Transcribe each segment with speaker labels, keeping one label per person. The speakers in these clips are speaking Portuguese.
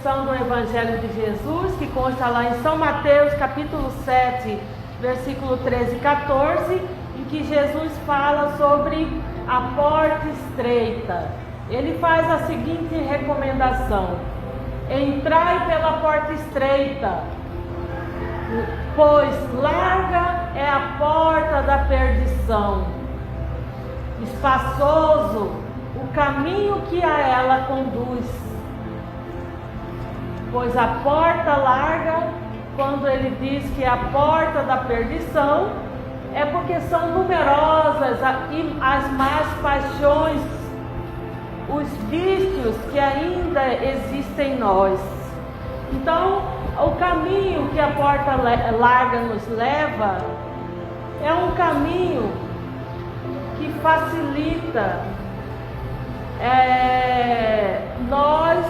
Speaker 1: exposição do Evangelho de Jesus, que consta lá em São Mateus, capítulo 7, versículo 13 e 14, em que Jesus fala sobre a porta estreita. Ele faz a seguinte recomendação: entrai pela porta estreita, pois larga é a porta da perdição, espaçoso o caminho que a ela conduz. Pois a porta larga, quando ele diz que é a porta da perdição, é porque são numerosas as más paixões, os vícios que ainda existem em nós. Então, o caminho que a porta larga nos leva é um caminho que facilita nós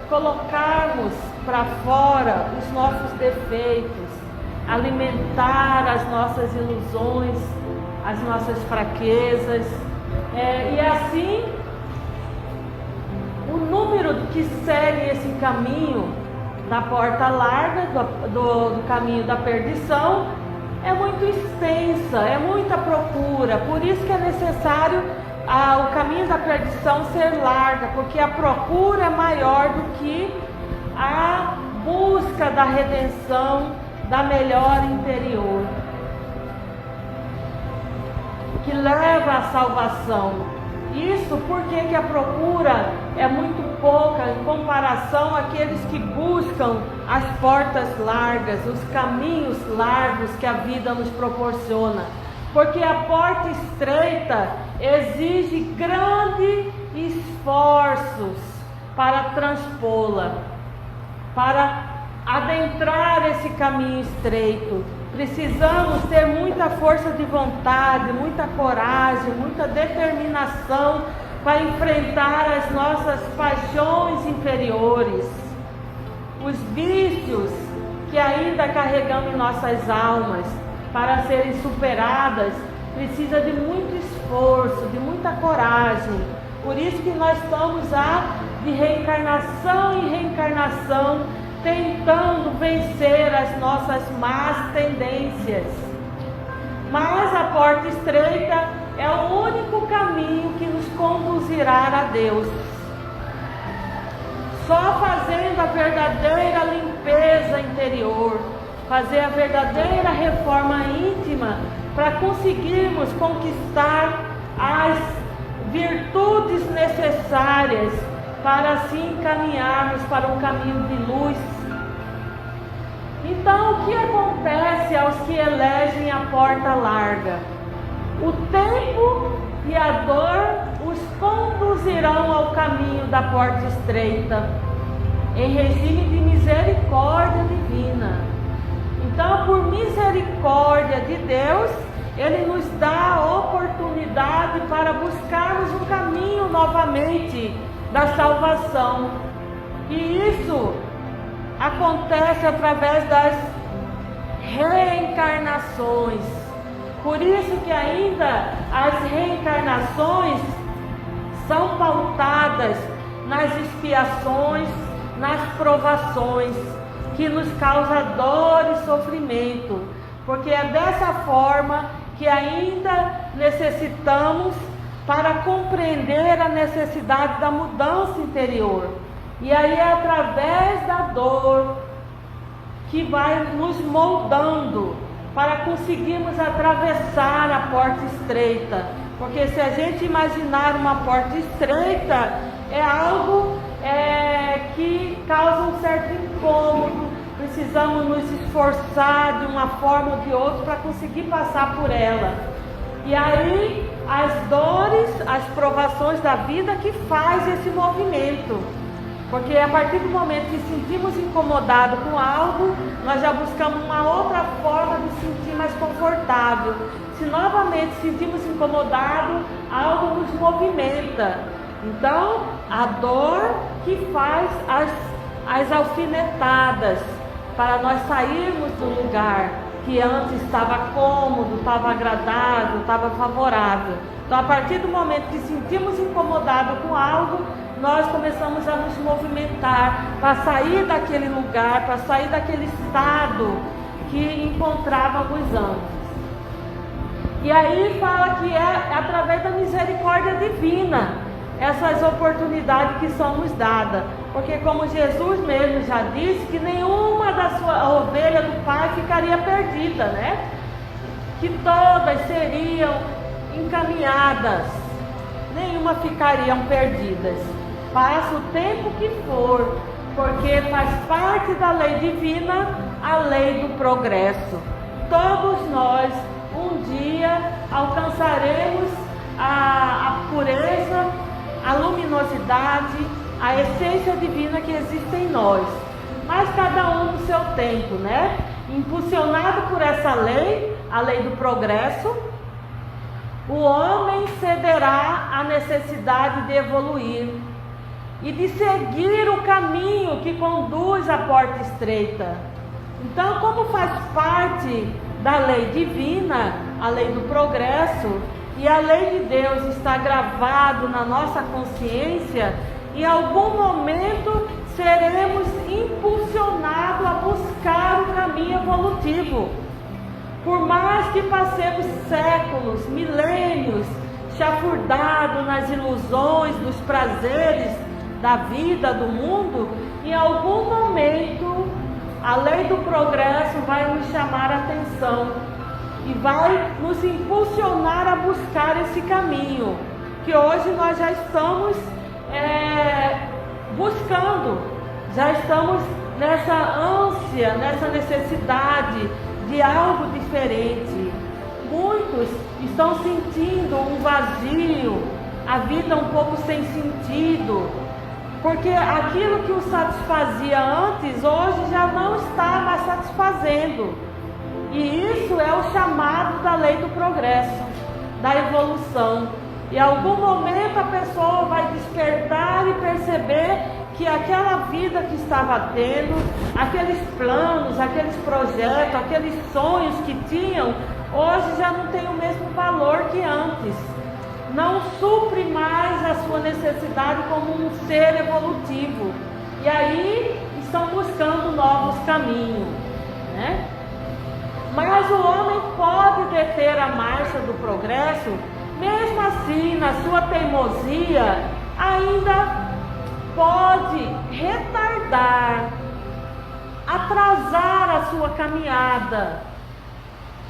Speaker 1: colocarmos para fora os nossos defeitos, alimentar as nossas ilusões, as nossas fraquezas, e assim o número que segue esse caminho da porta larga, do caminho da perdição, é muito extensa, é muita procura. Por isso que é necessário o caminho da perdição ser larga, porque a procura é maior do que a busca da redenção, da melhora interior, que leva à salvação. Isso porque que a procura é muito pouca em comparação àqueles que buscam as portas largas, os caminhos largos que a vida nos proporciona. Porque a porta estreita exige grandes esforços para transpô-la, para adentrar esse caminho estreito. Precisamos ter muita força de vontade, muita coragem, muita determinação para enfrentar as nossas paixões inferiores, os vícios que ainda carregamos em nossas almas. Para serem superadas, precisa de muito esforço, de muita coragem. Por isso que nós estamos de reencarnação em reencarnação, tentando vencer as nossas más tendências. Mas a porta estreita é o único caminho que nos conduzirá a Deus. Só fazendo a verdadeira limpeza interior, fazer a verdadeira reforma íntima, para conseguirmos conquistar as virtudes necessárias para assim caminharmos para um caminho de luz. Então, o que acontece aos que elegem a porta larga? O tempo e a dor os conduzirão ao caminho da porta estreita, em regime de misericórdia divina. Então, por misericórdia de Deus, Ele nos dá a oportunidade para buscarmos um caminho novamente da salvação. E isso acontece através das reencarnações. Por isso que ainda as reencarnações são pautadas nas expiações, nas provações, que nos causa dor e sofrimento, porque é dessa forma que ainda necessitamos para compreender a necessidade da mudança interior. E aí é através da dor que vai nos moldando para conseguirmos atravessar a porta estreita. Porque se a gente imaginar uma porta estreita, é algo que causa um certo incômodo. Precisamos nos esforçar de uma forma ou de outra para conseguir passar por ela. E aí as dores, as provações da vida que faz esse movimento. Porque a partir do momento que sentimos incomodado com algo, nós já buscamos uma outra forma de sentir mais confortável. Se novamente sentimos incomodado, algo nos movimenta. Então, a dor que faz as alfinetadas para nós sairmos do lugar que antes estava cômodo, estava agradável, estava favorável. Então, a partir do momento que sentimos incomodado com algo, nós começamos a nos movimentar para sair daquele lugar, para sair daquele estado que encontrávamos antes. E aí fala que é através da misericórdia divina essas oportunidades que somos dadas. Porque como Jesus mesmo já disse, que nenhuma da sua ovelha do Pai ficaria perdida, né? Que todas seriam encaminhadas, nenhuma ficariam perdidas. Passa o tempo que for, porque faz parte da lei divina a lei do progresso. Todos nós um dia alcançaremos a pureza, a luminosidade, a essência divina que existe em nós, mas cada um no seu tempo, né? Impulsionado por essa lei, a lei do progresso, o homem cederá à necessidade de evoluir e de seguir o caminho que conduz à porta estreita. Então, como faz parte da lei divina, a lei do progresso, e a lei de Deus está gravado na nossa consciência, em algum momento seremos impulsionados a buscar o caminho evolutivo. Por mais que passemos séculos, milênios, chafurdados nas ilusões, nos prazeres da vida, do mundo, em algum momento a lei do progresso vai nos chamar a atenção e vai nos impulsionar a buscar esse caminho que hoje nós já estamos buscando, já estamos nessa ânsia, nessa necessidade de algo diferente. Muitos estão sentindo um vazio, a vida um pouco sem sentido, porque aquilo que o satisfazia antes, hoje já não está mais satisfazendo. E isso é o chamado da lei do progresso, da evolução. E em algum momento a pessoa vai despertar e perceber que aquela vida que estava tendo, aqueles planos, aqueles projetos, aqueles sonhos que tinham, hoje já não tem o mesmo valor que antes. Não supre mais a sua necessidade como um ser evolutivo. E aí estão buscando novos caminhos, né? Mas o homem pode deter a marcha do progresso, mesmo assim, na sua teimosia, ainda pode retardar, atrasar a sua caminhada,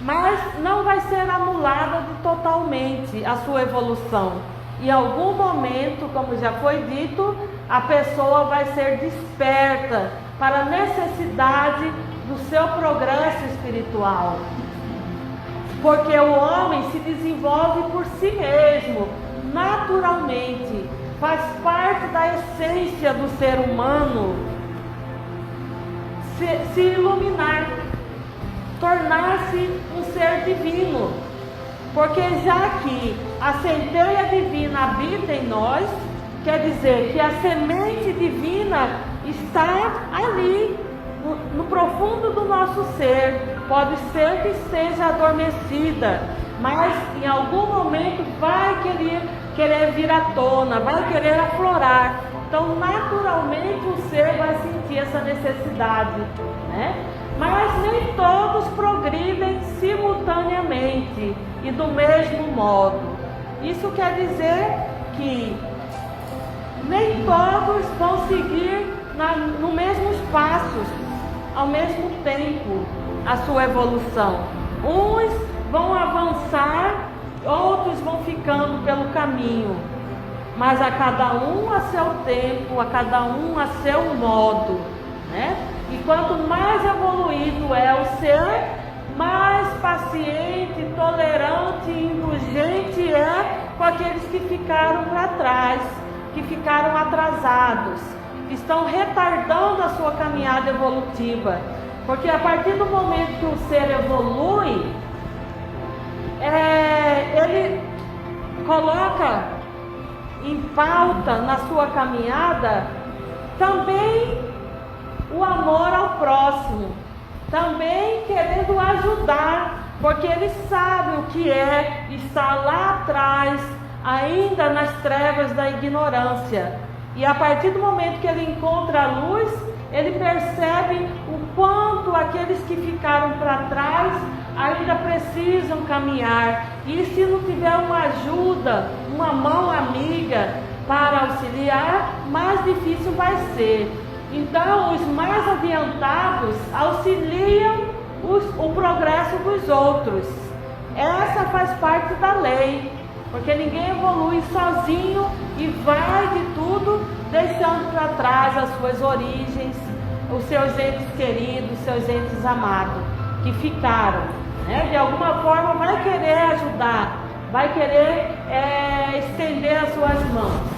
Speaker 1: mas não vai ser anulada totalmente a sua evolução. Em algum momento, como já foi dito, a pessoa vai ser desperta para a necessidade do seu progresso espiritual. Porque o homem se desenvolve por si mesmo, naturalmente, faz parte da essência do ser humano se iluminar, tornar-se um ser divino. Porque já que a centelha divina habita em nós, quer dizer que a semente divina está ali, no profundo do nosso ser. Pode ser que esteja adormecida, mas em algum momento vai querer vir à tona, vai querer aflorar. Então, naturalmente, o ser vai sentir essa necessidade, né? Mas nem todos progridem simultaneamente e do mesmo modo. Isso quer dizer que nem todos vão seguir no mesmos passos, ao mesmo tempo, a sua evolução. Uns vão avançar, outros vão ficando pelo caminho, mas a cada um a seu tempo, a cada um a seu modo, né? E quanto mais evoluído é o ser, mais paciente, tolerante e indulgente é com aqueles que ficaram para trás, que ficaram atrasados, que estão retardando a sua caminhada evolutiva. Porque a partir do momento que o ser evolui, ele coloca em pauta na sua caminhada também o amor ao próximo, também querendo ajudar, porque ele sabe o que é estar lá atrás, ainda nas trevas da ignorância. E a partir do momento que ele encontra a luz, ele percebe o quanto aqueles que ficaram para trás ainda precisam caminhar. E se não tiver uma ajuda, uma mão amiga para auxiliar, mais difícil vai ser. Então, os mais adiantados auxiliam o progresso dos outros. Essa faz parte da lei, porque ninguém evolui sozinho e vai de tudo deixando para trás as suas origens, os seus entes queridos, os seus entes amados que ficaram, né? De alguma forma vai querer ajudar, vai querer estender as suas mãos.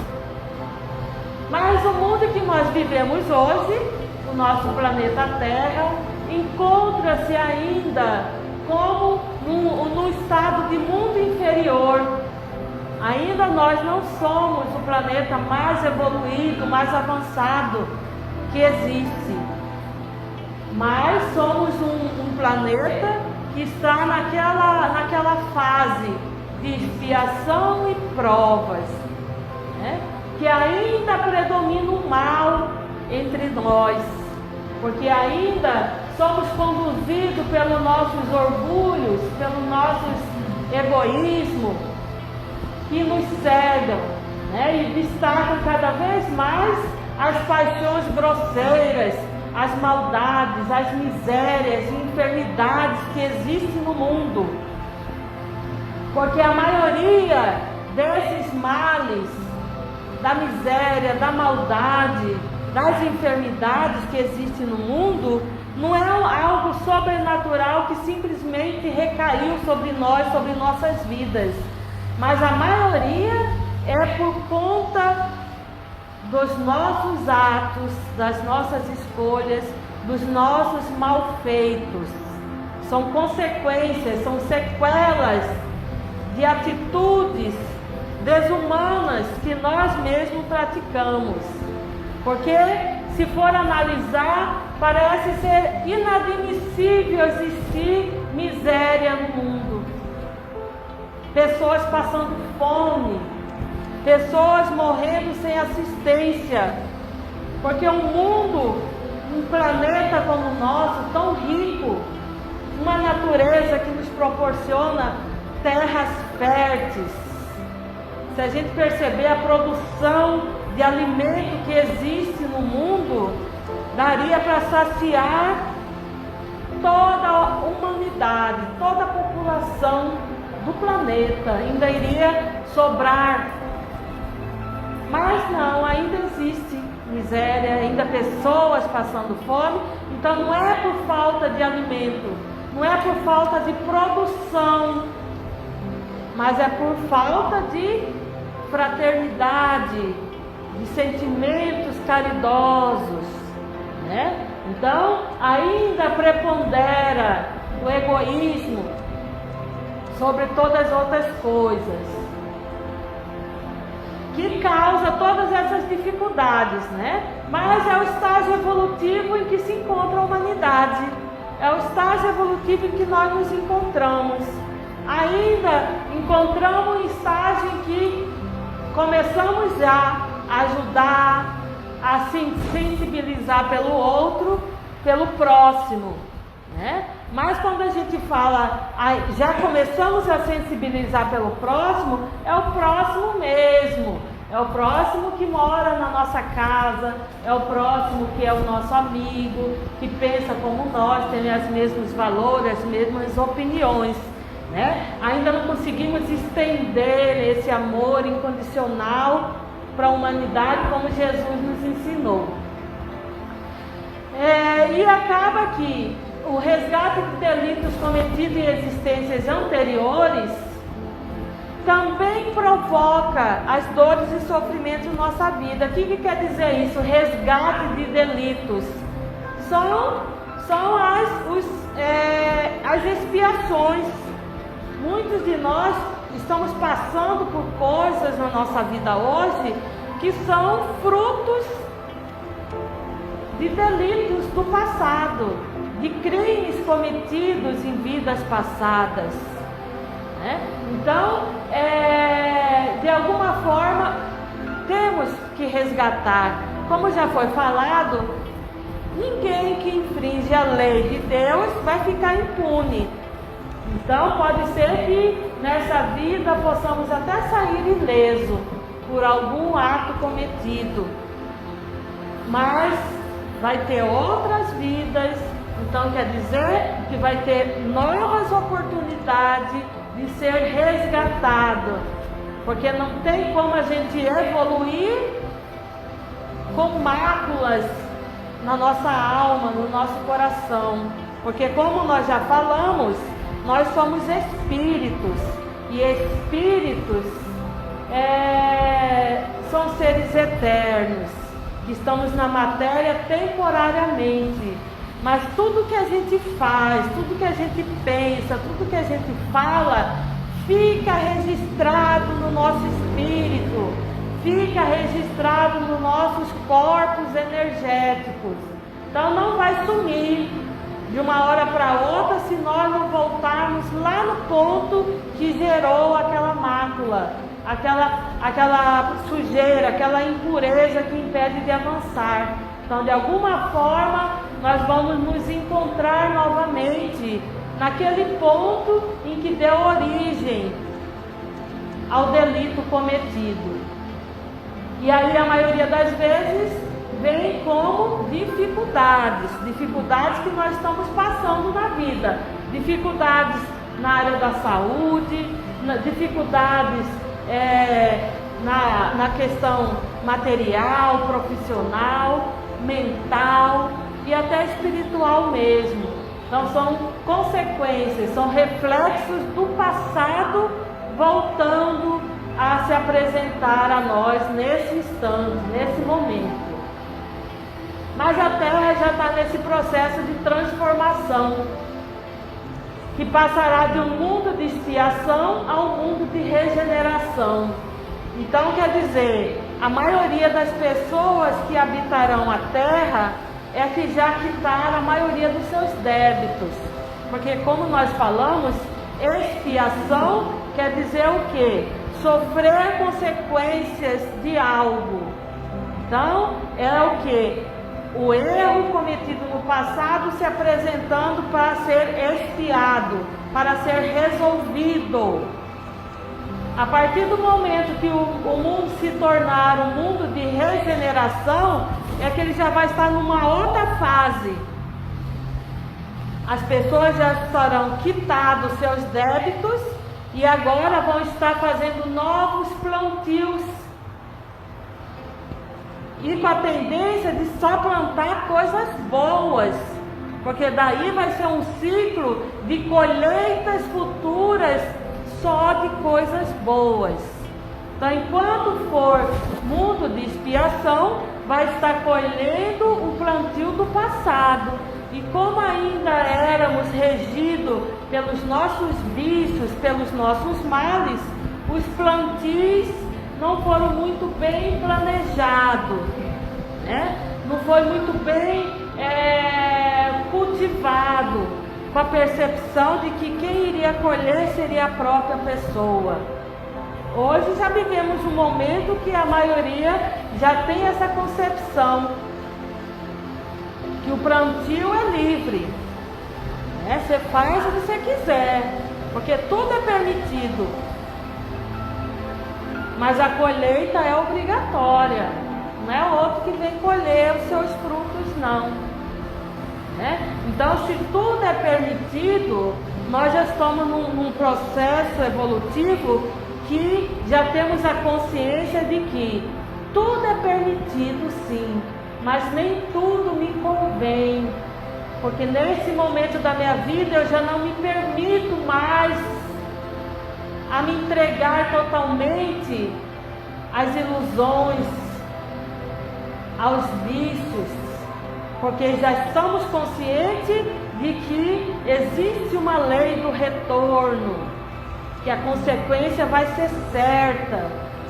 Speaker 1: Mas o mundo que nós vivemos hoje, o nosso planeta Terra, encontra-se ainda como num estado de mundo inferior. Ainda nós não somos o planeta mais evoluído, mais avançado que existe. Mas somos um planeta que está naquela fase de expiação e provas, né? Que ainda predomina o mal entre nós, porque ainda somos conduzidos pelos nossos orgulhos, pelos nossos egoísmos, que nos cegam, né? E destacam cada vez mais as paixões grosseiras, as maldades, as misérias e enfermidades que existem no mundo. Porque a maioria desses males, da miséria, da maldade, das enfermidades que existem no mundo, não é algo sobrenatural que simplesmente recaiu sobre nós, sobre nossas vidas. Mas a maioria é por conta dos nossos atos, das nossas escolhas, dos nossos malfeitos. São consequências, são sequelas de atitudes desumanas que nós mesmos praticamos. Porque, se for analisar, parece ser inadmissível existir miséria no mundo. Pessoas passando fome, pessoas morrendo sem assistência. Porque um mundo, um planeta como o nosso, tão rico, uma natureza que nos proporciona terras férteis. Se a gente perceber a produção de alimento que existe no mundo, daria para saciar toda a humanidade, toda a população do planeta, ainda iria sobrar. Mas não, ainda existe miséria, ainda pessoas passando fome. Então não é por falta de alimento, não é por falta de produção, mas é por falta de fraternidade, de sentimentos caridosos, né? Então ainda prepondera o egoísmo sobre todas as outras coisas, que causa todas essas dificuldades, né? Mas é o estágio evolutivo em que se encontra a humanidade, é o estágio evolutivo em que nós nos encontramos. Ainda encontramos um estágio em que começamos já a ajudar, a se sensibilizar pelo outro, pelo próximo, né? Mas quando a gente fala, já começamos a sensibilizar pelo próximo, é o próximo mesmo, é o próximo que mora na nossa casa, é o próximo que é o nosso amigo, que pensa como nós, tem os mesmos valores, as mesmas opiniões, né? Ainda não conseguimos estender esse amor incondicional para a humanidade como Jesus nos ensinou. E acaba que o resgate de delitos cometidos em existências anteriores também provoca as dores e sofrimentos em nossa vida. O que quer dizer isso? Resgate de delitos são as expiações. Muitos de nós estamos passando por coisas na nossa vida hoje que são frutos de delitos do passado, de crimes cometidos em vidas passadas, né? Então, de alguma forma, temos que resgatar. Como já foi falado, ninguém que infringe a lei de Deus vai ficar impune. Então pode ser que nessa vida possamos até sair ileso por algum ato cometido, mas vai ter outras vidas. Então quer dizer que vai ter novas oportunidades de ser resgatado, porque não tem como a gente evoluir com máculas na nossa alma, no nosso coração, porque como nós já falamos, nós somos espíritos, e espíritos são seres eternos, que estamos na matéria temporariamente, mas tudo que a gente faz, tudo que a gente pensa, tudo que a gente fala, fica registrado no nosso espírito, fica registrado nos nossos corpos energéticos. Então não vai sumir de uma hora para outra se nós não voltarmos lá no ponto que gerou aquela mácula, aquela sujeira, aquela impureza que impede de avançar. Então, de alguma forma, nós vamos nos encontrar novamente naquele ponto em que deu origem ao delito cometido. E aí, a maioria das vezes, vem como dificuldades que nós estamos passando na vida. Dificuldades na área da saúde, dificuldades na questão material, profissional, mental e até espiritual mesmo. Então são consequências, são reflexos do passado voltando a se apresentar a nós nesse instante, nesse momento. Mas a Terra já está nesse processo de transformação, que passará de um mundo de expiação a um mundo de regeneração. Então quer dizer, a maioria das pessoas que habitarão a Terra é que já quitaram a maioria dos seus débitos. Porque como nós falamos, expiação quer dizer o quê? Sofrer consequências de algo. Então é o quê? O erro cometido no passado se apresentando para ser expiado, para ser resolvido. A partir do momento que o mundo se tornar um mundo de regeneração, é que ele já vai estar numa outra fase. As pessoas já estarão quitados seus débitos e agora vão estar fazendo novos plantios. E com a tendência de só plantar coisas boas, porque daí vai ser um ciclo de colheitas futuras só de coisas boas. Então, enquanto for mundo de expiação, vai estar colhendo o plantio do passado. E como ainda éramos regidos pelos nossos vícios, pelos nossos males, os plantios não foram muito bem planejados, né? Não foi muito bem cultivado, com a percepção de que quem iria colher seria a própria pessoa. Hoje já vivemos um momento que a maioria já tem essa concepção, que o plantio é livre, né? Você faz o que você quiser, porque tudo é permitido. Mas a colheita é obrigatória, não é o outro que vem colher os seus frutos, não. Né? Então, se tudo é permitido, nós já estamos num processo evolutivo que já temos a consciência de que tudo é permitido, sim, mas nem tudo me convém, porque nesse momento da minha vida eu já não me permito mais a me entregar totalmente às ilusões, aos vícios, porque já estamos conscientes de que existe uma lei do retorno, que a consequência vai ser certa,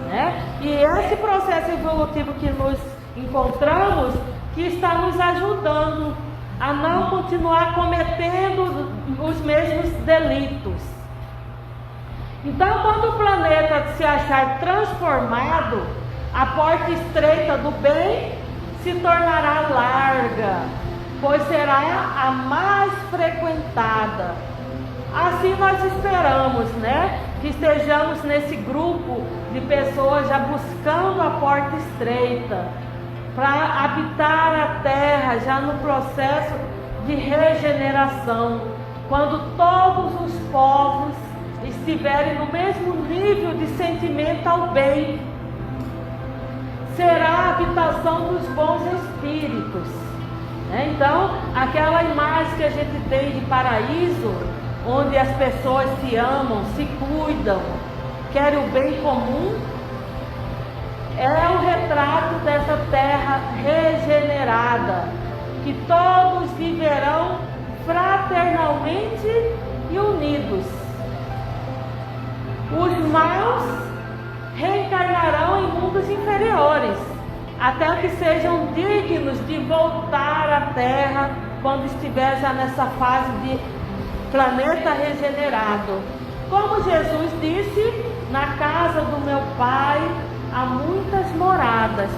Speaker 1: né? E esse processo evolutivo que nos encontramos, que está nos ajudando a não continuar cometendo os mesmos delitos. Então, quando o planeta se achar transformado, A porta estreita do bem se tornará larga, pois será a mais frequentada. Assim nós esperamos, né? Que estejamos nesse grupo de pessoas já buscando a porta estreita, para habitar a terra já no processo de regeneração, quando todos os povos estiverem no mesmo nível de sentimento ao bem. Será a habitação dos bons espíritos. Então, aquela imagem que a gente tem de paraíso, onde as pessoas se amam, se cuidam, querem o bem comum, é o retrato dessa terra regenerada, que todos viverão fraternalmente e unidos. Os maus reencarnarão em mundos inferiores, até que sejam dignos de voltar à Terra quando estiver já nessa fase de planeta regenerado. Como Jesus disse, na casa do meu Pai há muitas moradas.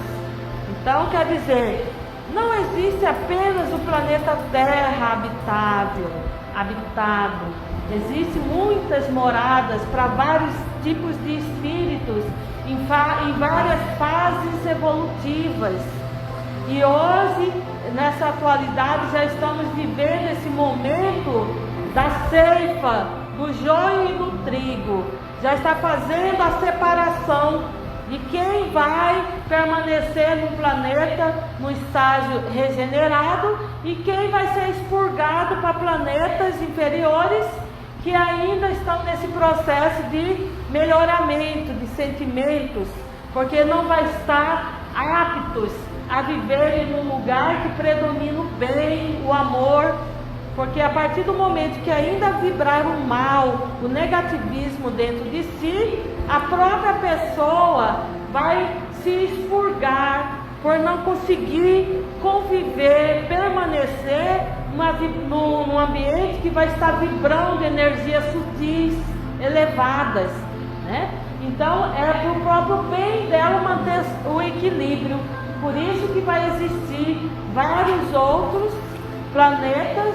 Speaker 1: Então quer dizer, não existe apenas o planeta Terra habitado. Existem muitas moradas para vários tipos de espíritos em várias fases evolutivas. E hoje, nessa atualidade, já estamos vivendo esse momento da ceifa, do joio e do trigo. Já está fazendo a separação de quem vai permanecer no planeta no estágio regenerado e quem vai ser expurgado para planetas inferiores que ainda estão nesse processo de melhoramento de sentimentos, porque não vai estar aptos a viverem num lugar que predomina o bem, o amor, porque a partir do momento que ainda vibrar o mal, o negativismo dentro de si, a própria pessoa vai se expurgar por não conseguir conviver, permanecer num ambiente que vai estar vibrando energias sutis, elevadas, né? Então é para o próprio bem dela manter o equilíbrio. Por isso que vai existir vários outros planetas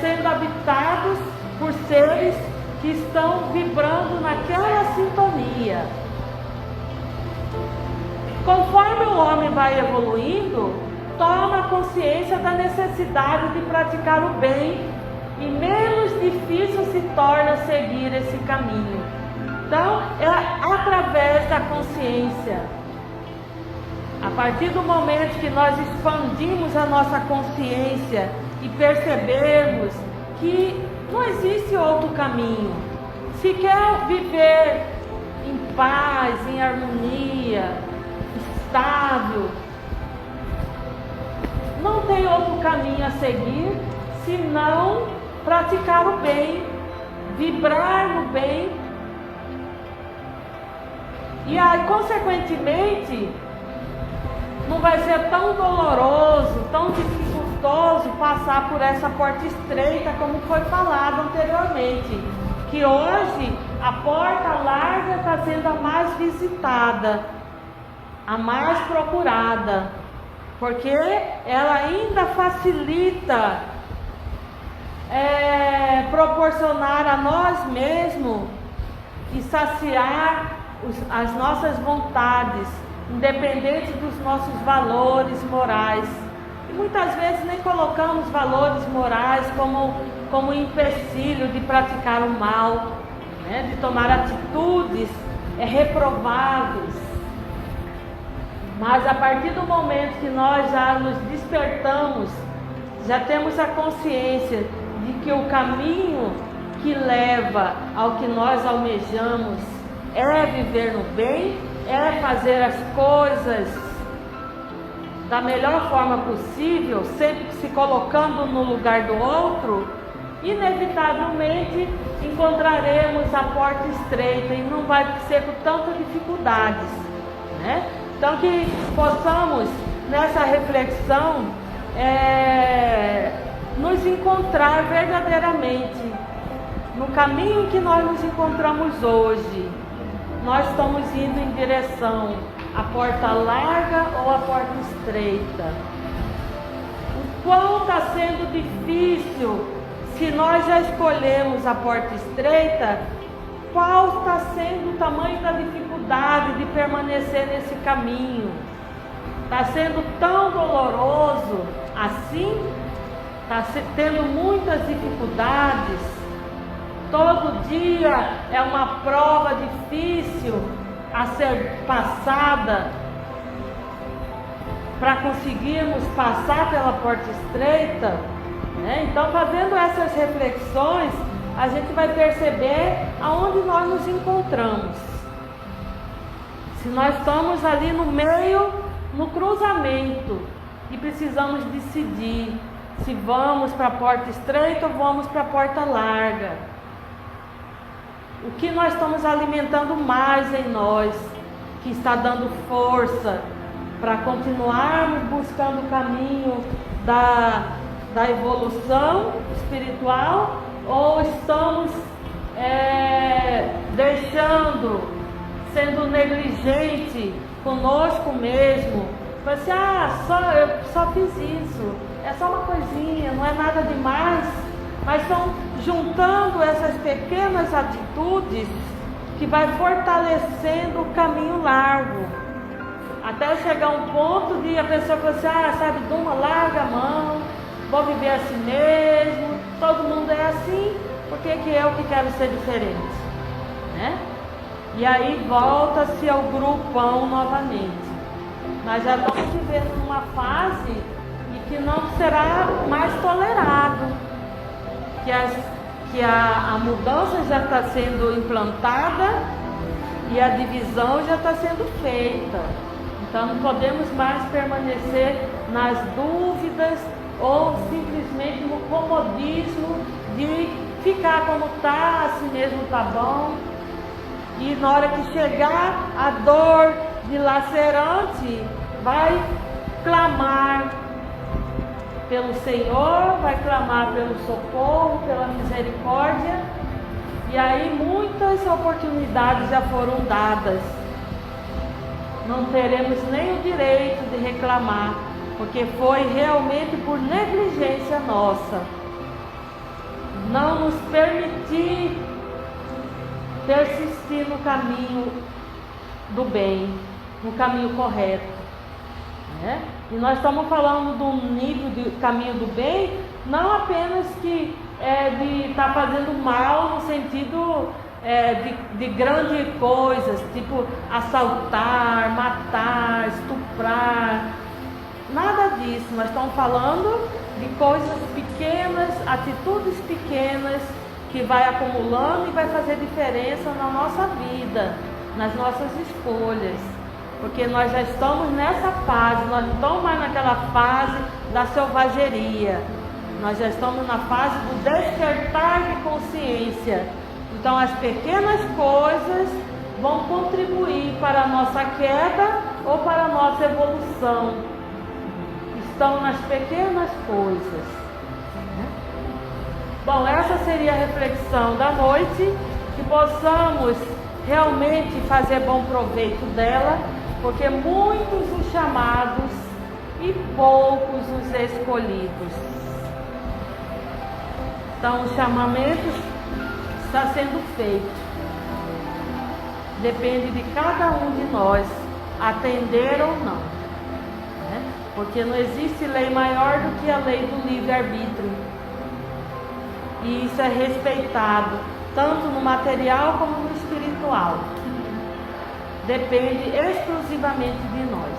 Speaker 1: sendo habitados por seres que estão vibrando naquela sintonia. Conforme o homem vai evoluindo, toma consciência da necessidade de praticar o bem e menos difícil se torna seguir esse caminho. Então, é através da consciência. A partir do momento que nós expandimos a nossa consciência e percebermos que não existe outro caminho. Se quer viver em paz, em harmonia, estável, não tem outro caminho a seguir senão praticar o bem, vibrar no bem. E aí, consequentemente, não vai ser tão doloroso, tão dificultoso passar por essa porta estreita como foi falado anteriormente. Que hoje a porta larga está sendo a mais visitada, a mais procurada, porque ela ainda facilita proporcionar a nós mesmos e saciar as nossas vontades, independente dos nossos valores morais. E muitas vezes nem colocamos valores morais como empecilho de praticar o mal, né? De tomar atitudes reprováveis. Mas a partir do momento que nós já nos despertamos, já temos a consciência de que o caminho que leva ao que nós almejamos é viver no bem, é fazer as coisas da melhor forma possível, sempre se colocando no lugar do outro, inevitavelmente encontraremos a porta estreita e não vai ser com tantas dificuldades, né? Então que possamos nessa reflexão nos encontrar verdadeiramente no caminho que nós nos encontramos hoje. Nós estamos indo em direção a porta larga ou a porta estreita? O quão está sendo difícil, se nós já escolhemos a porta estreita, qual está sendo o tamanho da dificuldade de permanecer nesse caminho? Está sendo tão doloroso assim? Está tendo muitas dificuldades? Todo dia é uma prova difícil a ser passada para conseguirmos passar pela porta estreita, né? Então, fazendo essas reflexões, a gente vai perceber aonde nós nos encontramos. Se nós estamos ali no meio, no cruzamento, e precisamos decidir se vamos para a porta estreita ou vamos para a porta larga. O que nós estamos alimentando mais em nós, que está dando força para continuarmos buscando o caminho da evolução espiritual, ou estamos sendo negligente conosco mesmo? Fala assim, eu só fiz isso, é só uma coisinha, não é nada demais. Mas estão juntando essas pequenas atitudes que vai fortalecendo o caminho largo, até chegar um ponto de a pessoa falar assim, sabe de uma, larga a mão, vou viver assim mesmo, todo mundo é assim, por que eu que quero ser diferente, né? E aí volta-se ao grupão novamente. Mas já estamos vivendo numa fase em que não será mais tolerado, que a mudança já está sendo implantada e a divisão já está sendo feita. Então não podemos mais permanecer nas dúvidas ou simplesmente no comodismo de ficar como está, assim mesmo está bom. E na hora que chegar a dor dilacerante, vai clamar pelo Senhor, vai clamar pelo socorro, pela misericórdia, e aí muitas oportunidades já foram dadas. Não teremos nem o direito de reclamar, porque foi realmente por negligência nossa. Não nos permitir persistir no caminho do bem, no caminho correto, né? E nós estamos falando de um nível de caminho do bem, não apenas de estar fazendo mal no sentido de grandes coisas, tipo assaltar, matar, estuprar, nada disso. Nós estamos falando de coisas pequenas, atitudes pequenas, que vai acumulando e vai fazer diferença na nossa vida, nas nossas escolhas. Porque nós já estamos nessa fase, nós não estamos mais naquela fase da selvageria. Nós já estamos na fase do despertar de consciência. Então as pequenas coisas vão contribuir para a nossa queda ou para a nossa evolução. Estão nas pequenas coisas. Bom, essa seria a reflexão da noite, que possamos realmente fazer bom proveito dela, porque muitos os chamados e poucos os escolhidos. Então o chamamento está sendo feito. Depende de cada um de nós atender ou não, né? Porque não existe lei maior do que a lei do livre-arbítrio. E isso é respeitado, tanto no material como no espiritual. Depende exclusivamente de nós.